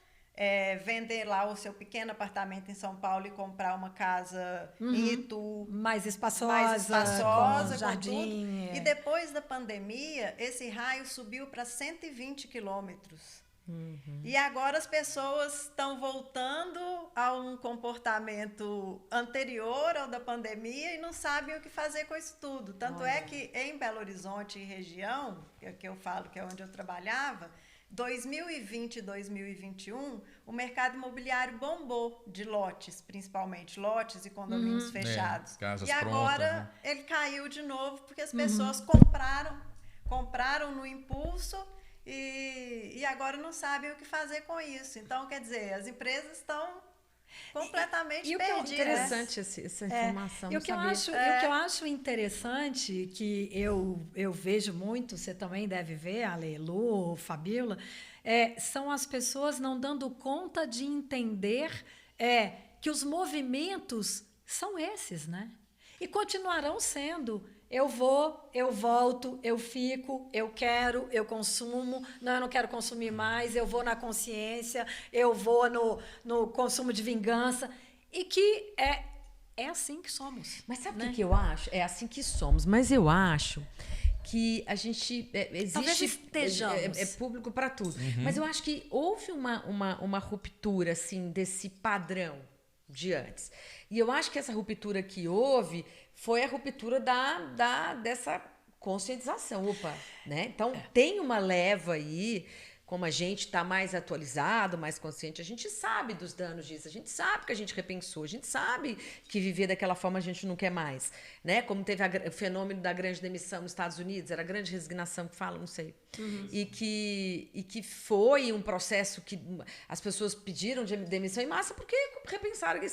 vender lá o seu pequeno apartamento em São Paulo e comprar uma casa em Itu mais espaçosa, com jardim. E depois da pandemia, esse raio subiu para 120 quilômetros. E agora as pessoas estão voltando a um comportamento anterior ao da pandemia e não sabem o que fazer com isso tudo. Tanto é que em Belo Horizonte e região, que eu falo que é onde eu trabalhava, 2020 e 2021, o mercado imobiliário bombou de lotes, principalmente lotes e condomínios fechados. Casas e prontas, agora né? ele caiu de novo porque as pessoas compraram no impulso e agora não sabem o que fazer com isso. Então, quer dizer, as empresas estão completamente perdidas. Interessante essa informação. E o que eu acho interessante, que eu vejo muito, você também deve ver, Ale, Lu, Fabiola, são as pessoas não dando conta de entender que os movimentos são esses, né? E continuarão sendo. Eu vou, eu volto, eu fico, eu quero, eu consumo, não, eu não quero consumir mais, eu vou na consciência, eu vou no consumo de vingança, e que é assim que somos. Mas sabe o que eu acho? É assim que somos, mas eu acho que a gente existe público para tudo. Mas eu acho que houve uma ruptura assim desse padrão de antes. E eu acho que essa ruptura que houve foi a ruptura dessa conscientização. Opa, né? Então, tem uma leva aí como a gente está mais atualizado, mais consciente, a gente sabe dos danos disso, a gente sabe que a gente repensou, a gente sabe que viver daquela forma a gente não quer mais, né? Como teve o fenômeno da grande demissão nos Estados Unidos, era a grande resignação que fala, não sei. E que foi um processo que as pessoas pediram de demissão em massa porque repensaram que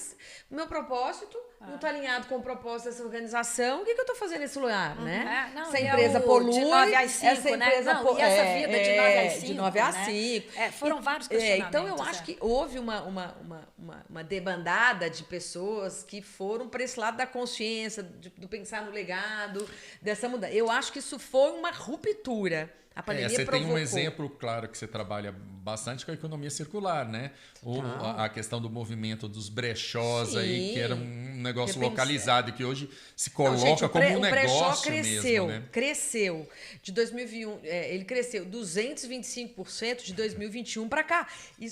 o meu propósito não está alinhado com o propósito dessa organização. O que eu estou fazendo nesse lugar, né? Não, essa empresa polui, de 9 às 5, essa né? empresa Não, e essa vida de 9 às 5, de 9 às né? 5. Foram vários questionamentos. Então, eu acho que houve uma debandada de pessoas que foram para esse lado da consciência, do pensar no legado, dessa mudança. Eu acho que isso foi uma ruptura. A pandemia você provocou. tem um exemplo, claro, que você trabalha bastante com a economia circular, né? A questão do movimento dos brechós aí, que era um negócio localizado e que hoje se coloca como um negócio cresceu, mesmo, né? Cresceu. De 2021, ele cresceu 225% de 2021 para cá. E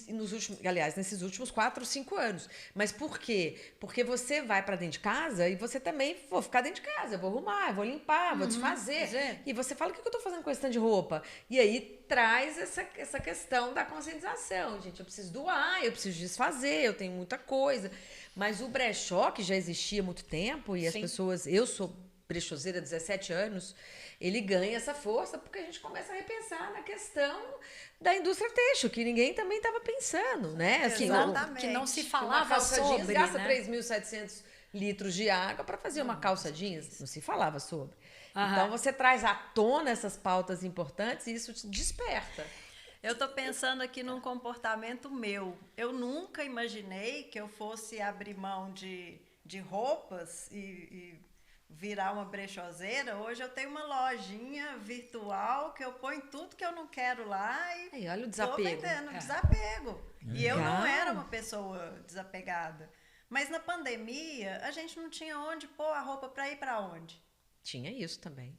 nesses últimos 4 ou 5 anos. Mas por quê? Porque você vai para dentro de casa e você também, vou ficar dentro de casa, eu vou arrumar, eu vou limpar, vou desfazer. E você fala, o que eu estou fazendo com esse tanto de roupa? E aí traz essa questão da conscientização. Gente, eu preciso doar, eu preciso desfazer, eu tenho muita coisa. Mas o brechó, que já existia há muito tempo, e as pessoas... Eu sou brechoseira há 17 anos, ele ganha essa força porque a gente começa a repensar na questão da indústria têxtil, que ninguém também estava pensando, né? Assim, exatamente. Que não se Uma falava calça sobre, jeans gasta né? 3.700 litros de água para fazer uma calça jeans. Não se falava sobre. Então, você traz à tona essas pautas importantes e isso te desperta. Eu estou pensando aqui num comportamento meu. Eu nunca imaginei que eu fosse abrir mão de roupas e virar uma brechoseira. Hoje eu tenho uma lojinha virtual que eu ponho tudo que eu não quero lá e aí, olha o desapego. Desapego. E eu não Legal. era uma pessoa desapegada. Mas na pandemia, a gente não tinha onde pôr a roupa para ir para onde. Tinha isso também.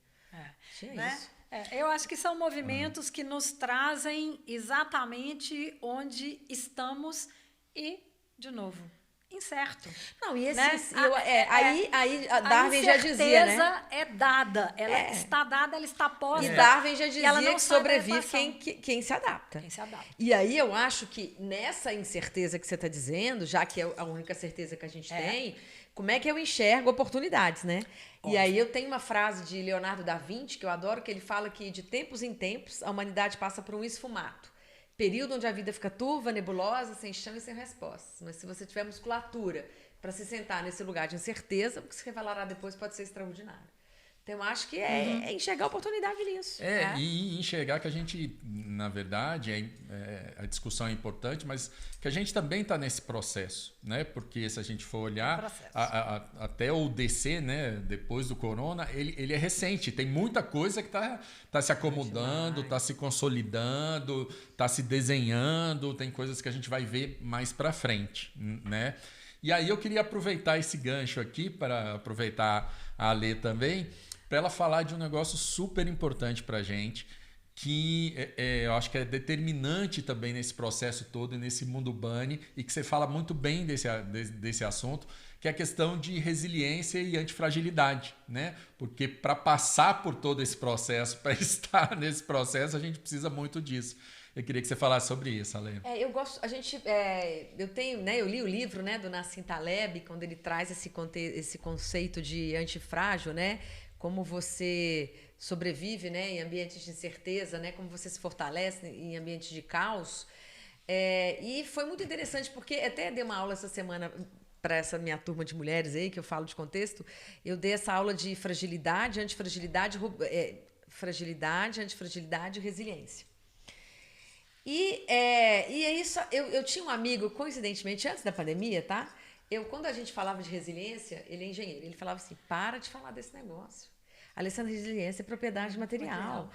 Tinha Né? isso. Eu acho que são movimentos que nos trazem exatamente onde estamos e, de novo, incerto. Não, e esse... Né? Aí a Darwin já dizia, né? A incerteza é dada. Ela está dada, ela está posta. E Darwin já e ela dizia não que sai da sobrevive equação. quem se adapta. Quem se adapta. E aí eu acho que nessa incerteza que você está dizendo, já que é a única certeza que a gente tem, como é que eu enxergo oportunidades, né? Ótimo. E aí eu tenho uma frase de Leonardo da Vinci, que eu adoro, que ele fala que de tempos em tempos a humanidade passa por um esfumato. Período onde a vida fica turva, nebulosa, sem chão e sem respostas. Mas se você tiver musculatura para se sentar nesse lugar de incerteza, o que se revelará depois pode ser extraordinário. Então, eu acho que é enxergar a oportunidade nisso. E enxergar que a gente, na verdade, a discussão é importante, mas que a gente também está nesse processo, né? Porque se a gente for olhar, até o DC, né? Depois do corona, ele é recente. Tem muita coisa que tá se acomodando, está se consolidando, está se desenhando. Tem coisas que a gente vai ver mais para frente, né? E aí eu queria aproveitar esse gancho aqui, para aproveitar a Alê também, para ela falar de um negócio super importante para a gente, que eu acho que é determinante também nesse processo todo e nesse mundo bunny, e que você fala muito bem desse assunto, que é a questão de resiliência e antifragilidade, né? Porque para passar por todo esse processo, para estar nesse processo, a gente precisa muito disso. Eu queria que você falasse sobre isso, Ale. Eu gosto, eu li o livro, né, do Nassim Taleb, quando ele traz esse conceito de antifrágil, né? Como você sobrevive, né, em ambientes de incerteza, né? Como você se fortalece em ambientes de caos. E foi muito interessante, porque até dei uma aula essa semana para essa minha turma de mulheres aí, que eu falo de contexto. Eu dei essa aula de fragilidade, antifragilidade, antifragilidade e resiliência. E é isso. Eu tinha um amigo, coincidentemente, antes da pandemia, tá? Quando a gente falava de resiliência, ele é engenheiro, ele falava assim: para de falar desse negócio. Alessandra, resiliência é propriedade material.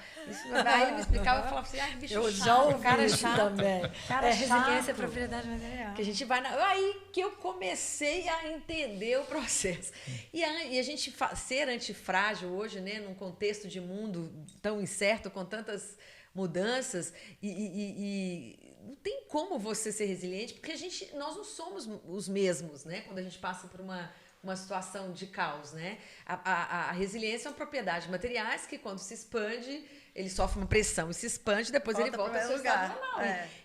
Aí ele me explicava, eu falava assim: bicho eu chato, já ouvi cara isso chato, também. Cara resiliência é chato. propriedade material. Que a gente vai aí que eu comecei a entender o processo. E a gente ser antifrágil hoje, né, num contexto de mundo tão incerto, com tantas mudanças, e não tem como você ser resiliente, porque nós não somos os mesmos, né, quando a gente passa por uma situação de caos, né? A resiliência é uma propriedade de materiais que, quando se expande, ele sofre uma pressão e se expande, depois ele volta ao seu estado normal.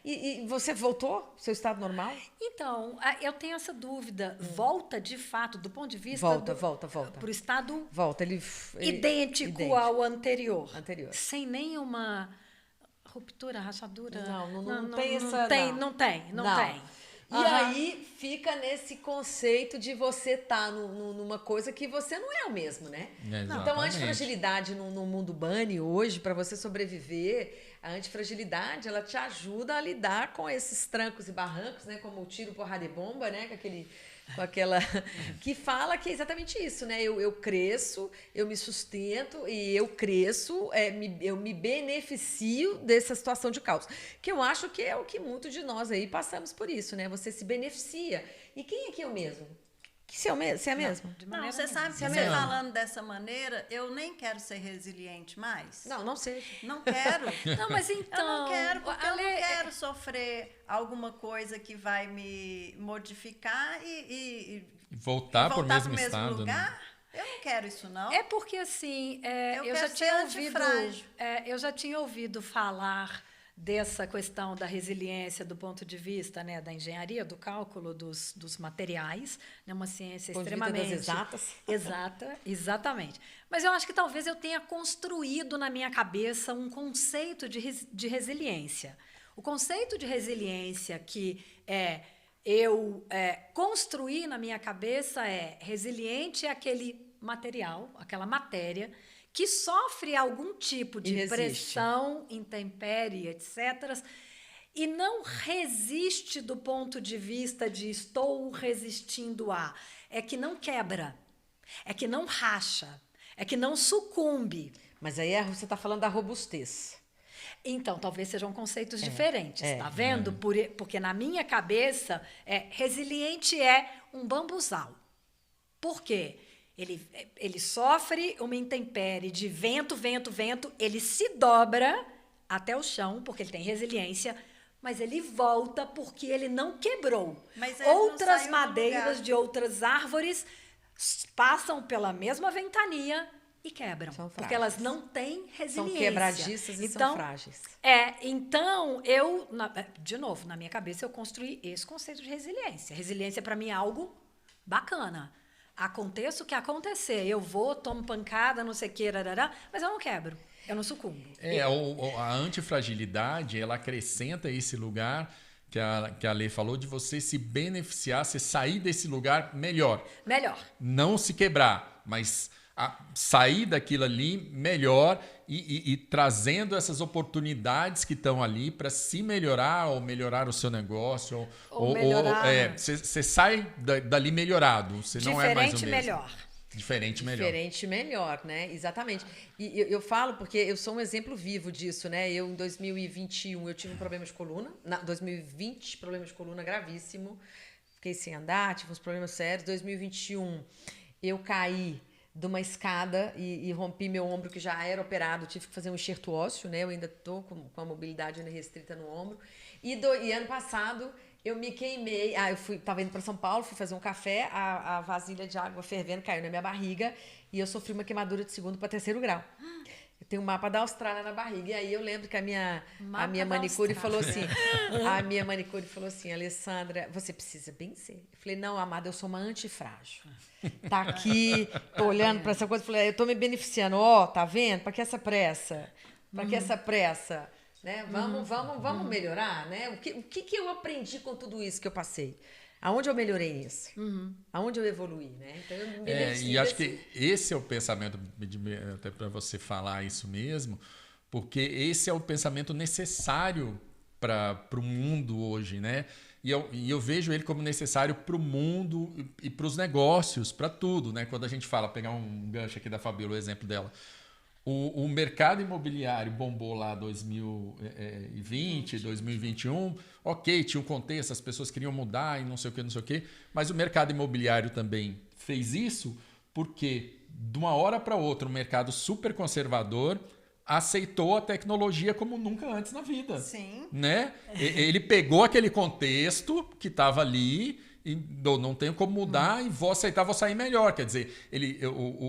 E você voltou ao seu estado normal? Então, eu tenho essa dúvida. Volta, de fato, do ponto de vista... Volta. Para o estado volta, ele idêntico ao anterior. Sem nenhuma ruptura, rachadura. Não tem essa... Não tem. E aí fica nesse conceito de você estar numa coisa que você não é o mesmo, né? Então, a antifragilidade no mundo bunny hoje, para você sobreviver, a antifragilidade, ela te ajuda a lidar com esses trancos e barrancos, né? Como o tiro, porrada e bomba, né? Com aquela... que fala que é exatamente isso, né? Eu cresço, eu me sustento e eu cresço, eu me beneficio dessa situação de caos. Que eu acho que é o que muitos de nós aí passamos por isso, né? Você se beneficia. E quem é que é o mesmo? Você é mesmo? Não, você sabe que você falando dessa maneira, eu nem quero ser resiliente mais. Não seja. Não quero. Não, mas então... Eu não quero, porque eu não quero sofrer alguma coisa que vai me modificar e voltar para o mesmo estado, lugar. Né? Eu não quero isso, não. É porque, assim, eu já tinha ouvido falar dessa questão da resiliência do ponto de vista, né, da engenharia, do cálculo dos materiais, né, uma ciência extremamente exatas. Exatamente. Mas eu acho que talvez eu tenha construído na minha cabeça um conceito de resiliência. O conceito de resiliência que eu construí na minha cabeça resiliente é aquele material, aquela matéria que sofre algum tipo de pressão, intempérie, etc., e não resiste do ponto de vista de estou resistindo a. É que não quebra, é que não racha, é que não sucumbe. Mas aí você está falando da robustez. Então, talvez sejam conceitos diferentes, tá vendo? Porque na minha cabeça, resiliente é um bambuzal. Por quê? Ele sofre uma intempérie de vento, ele se dobra até o chão, porque ele tem resiliência, mas ele volta porque ele não quebrou. Mas outras madeiras de outras árvores passam pela mesma ventania e quebram, porque elas não têm resiliência. São quebradiças e são frágeis. Então, de novo, na minha cabeça, eu construí esse conceito de resiliência. Resiliência, para mim, é algo bacana. Aconteça o que acontecer, eu tomo pancada, não sei o que, mas eu não quebro, eu não sucumbo. A antifragilidade, ela acrescenta esse lugar que a Lê falou, de você se beneficiar, você sair desse lugar melhor. Não se quebrar, mas sair daquilo ali melhor e trazendo essas oportunidades que estão ali para se melhorar ou melhorar o seu negócio. Você sai dali melhorado. Você não é mais o mesmo. Diferente, melhor, né? Exatamente. E eu falo porque eu sou um exemplo vivo disso, né? Eu, em 2021, eu tive um problema de coluna. 2020, problema de coluna gravíssimo. Fiquei sem andar, tive uns problemas sérios. 2021, eu caí de uma escada e rompi meu ombro, que já era operado, tive que fazer um enxerto ósseo, né? Eu ainda estou com a mobilidade ainda restrita no ombro. E ano passado eu me queimei. Eu estava indo para São Paulo, fui fazer um café, a vasilha de água fervendo caiu na minha barriga e eu sofri uma queimadura de 2º para 3º grau. Eu tenho um mapa da Austrália na barriga. E aí eu lembro que a minha manicure falou assim, Alessandra, você precisa benzer. Eu falei, não, amada, eu sou uma antifrágil. Tá aqui, tô olhando para essa coisa, falei, eu tô me beneficiando, tá vendo? Para que essa pressa? Né? Vamos melhorar, né? O que eu aprendi com tudo isso que eu passei? Aonde eu melhorei nisso? Aonde eu evoluí, né? Então, eu me beneficio e acho que esse é o pensamento, até para você falar isso mesmo, porque esse é o pensamento necessário para o mundo hoje, né? E eu vejo ele como necessário para o mundo e para os negócios, para tudo, né? Quando a gente fala, pegar um gancho aqui da Fabíola, o exemplo dela, o mercado imobiliário bombou lá 2020, 2021, ok, tinha um contexto, as pessoas queriam mudar e não sei o que, mas o mercado imobiliário também fez isso porque, de uma hora para outra, um mercado super conservador aceitou a tecnologia como nunca antes na vida. Sim. Né? Ele pegou aquele contexto que estava ali e não tem como mudar e vou aceitar, vou sair melhor. Quer dizer,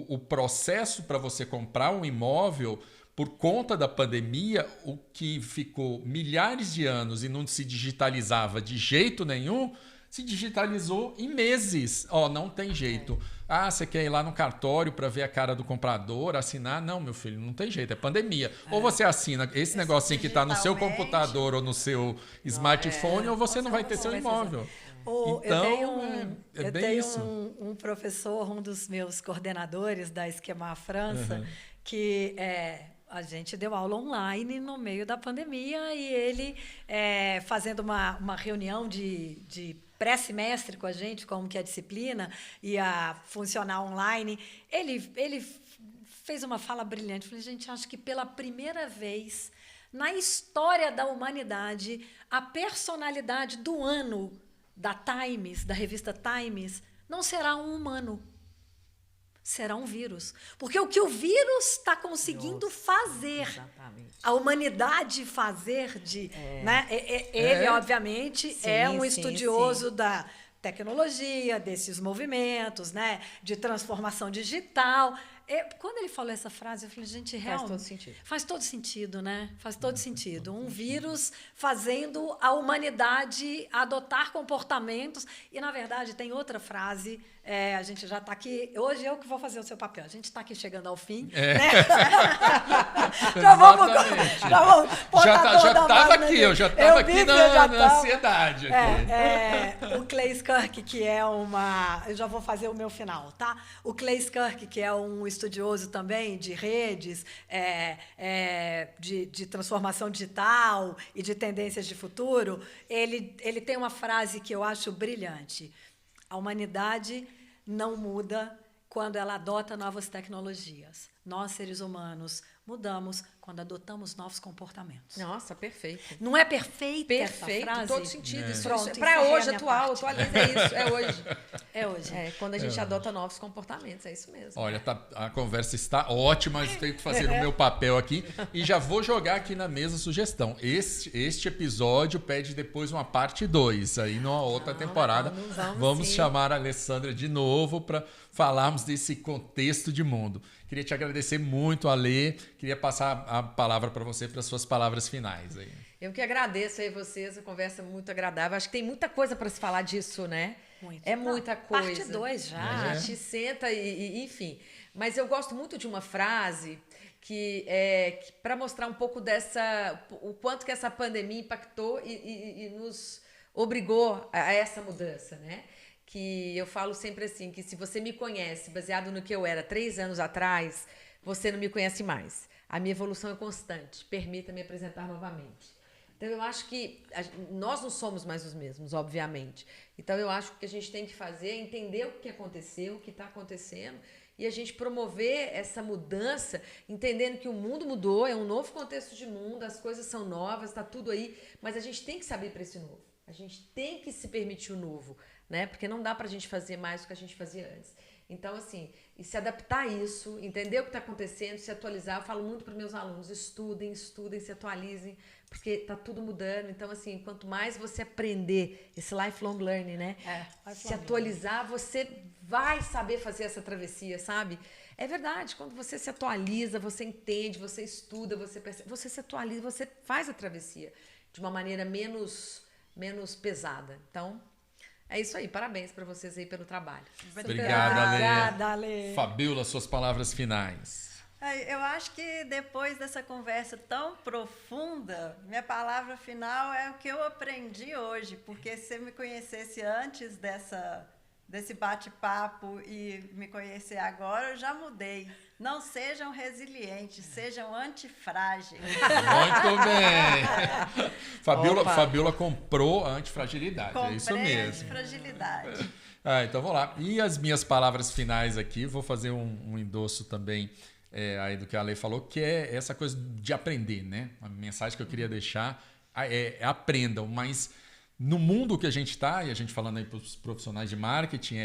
o processo para você comprar um imóvel, por conta da pandemia, o que ficou milhares de anos e não se digitalizava de jeito nenhum, se digitalizou em meses. Não tem jeito. Você quer ir lá no cartório para ver a cara do comprador, assinar? Não, meu filho, não tem jeito, é pandemia. Ou você assina esse negocinho que está no seu computador ou no seu smartphone, ou você não vai ter seu imóvel. Então, eu tenho um professor, um dos meus coordenadores da Esquema França, que a gente deu aula online no meio da pandemia e ele, fazendo uma reunião de pré-semestre com a gente, como que é a disciplina ia funcionar online, ele fez uma fala brilhante. Eu falei, gente, acho que pela primeira vez na história da humanidade, a personalidade do ano da Times, da revista Times, não será um humano. Será um vírus. Porque o que o vírus está conseguindo fazer, exatamente. a humanidade fazer né? Ele, obviamente, é um estudioso da tecnologia, desses movimentos, né? De transformação digital. Quando ele falou essa frase, eu falei, gente, realmente... Faz todo sentido. Faz todo sentido, né? Faz todo sentido. Um vírus fazendo a humanidade adotar comportamentos. E, na verdade, tem outra frase, a gente já está aqui... Hoje eu que vou fazer o seu papel. A gente está aqui chegando ao fim. Né? Já vamos já estava aqui, eu já estava aqui na ansiedade. O Clay Skirk, que é eu já vou fazer o meu final, tá? O Clay Skirk, que é um estudioso também de redes, de transformação digital e de tendências de futuro, ele tem uma frase que eu acho brilhante. A humanidade não muda quando ela adota novas tecnologias. Nós, seres humanos, mudamos quando adotamos novos comportamentos. Nossa, perfeito. Não é perfeita essa Perfeito, frase? todo sentido. Isso Pronto, para hoje, encerrei a minha atual, parte. atualiza, é isso, é hoje. É hoje. Quando a gente adota novos comportamentos, é isso mesmo. Olha, a conversa está ótima, mas tenho que fazer o meu papel aqui e já vou jogar aqui na mesa a sugestão. Este episódio pede depois uma parte 2, aí numa outra temporada. Vamos chamar a Alessandra de novo para falarmos desse contexto de mundo. Queria te agradecer muito, Alê. Queria passar a palavra para você, para as suas palavras finais aí. Eu que agradeço aí vocês, a conversa muito agradável. Acho que tem muita coisa para se falar disso, né? Muita coisa. Parte 2 já. A gente senta enfim. Mas eu gosto muito de uma frase que para mostrar um pouco o quanto que essa pandemia impactou e nos obrigou a essa mudança, né? Que eu falo sempre assim, que se você me conhece baseado no que eu era 3 anos atrás, você não me conhece mais. A minha evolução é constante. Permita-me apresentar novamente. Então, eu acho que nós não somos mais os mesmos, obviamente. Então, eu acho que o que a gente tem que fazer é entender o que aconteceu, o que está acontecendo, e a gente promover essa mudança, entendendo que o mundo mudou, é um novo contexto de mundo, as coisas são novas, está tudo aí, mas a gente tem que saber para esse novo. A gente tem que se permitir o novo, né? Porque não dá para a gente fazer mais do que a gente fazia antes. Então, assim, e se adaptar a isso, entender o que está acontecendo, se atualizar. Eu falo muito para os meus alunos, estudem, se atualizem, porque está tudo mudando. Então, assim, quanto mais você aprender, esse lifelong learning, né? Se atualizar, você vai saber fazer essa travessia, sabe? É verdade, quando você se atualiza, você entende, você estuda, você percebe, você se atualiza, você faz a travessia de uma maneira menos pesada. Então, é isso aí. Parabéns para vocês aí pelo trabalho. Obrigada, Ale. Fabíola, suas palavras finais. Eu acho que depois dessa conversa tão profunda, minha palavra final é o que eu aprendi hoje, porque se você me conhecesse antes desse bate-papo e me conhecer agora, eu já mudei. Não sejam resilientes, sejam antifrágeis. Muito bem. Fabíola comprou a antifragilidade. Comprei é isso mesmo. A antifragilidade. Então vamos lá. E as minhas palavras finais aqui, vou fazer um endosso também aí do que a Ale falou, que é essa coisa de aprender, né? A mensagem que eu queria deixar aprendam, mas no mundo que a gente está, e a gente falando aí para os profissionais de marketing,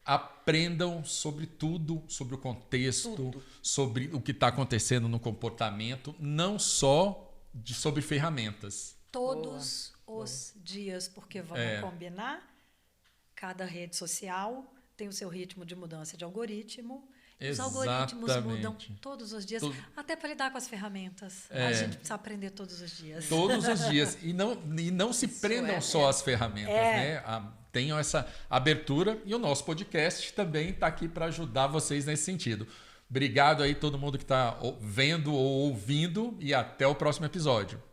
aprendam sobre tudo, sobre o contexto, sobre o que está acontecendo no comportamento, não só sobre ferramentas. Todos os dias, porque vamos combinar, cada rede social tem o seu ritmo de mudança de algoritmo Os algoritmos mudam todos os dias, até para lidar com as ferramentas. A gente precisa aprender todos os dias. Todos os dias. E não se prendam só às ferramentas, né? Tenham essa abertura e o nosso podcast também está aqui para ajudar vocês nesse sentido. Obrigado aí todo mundo que está vendo ou ouvindo e até o próximo episódio.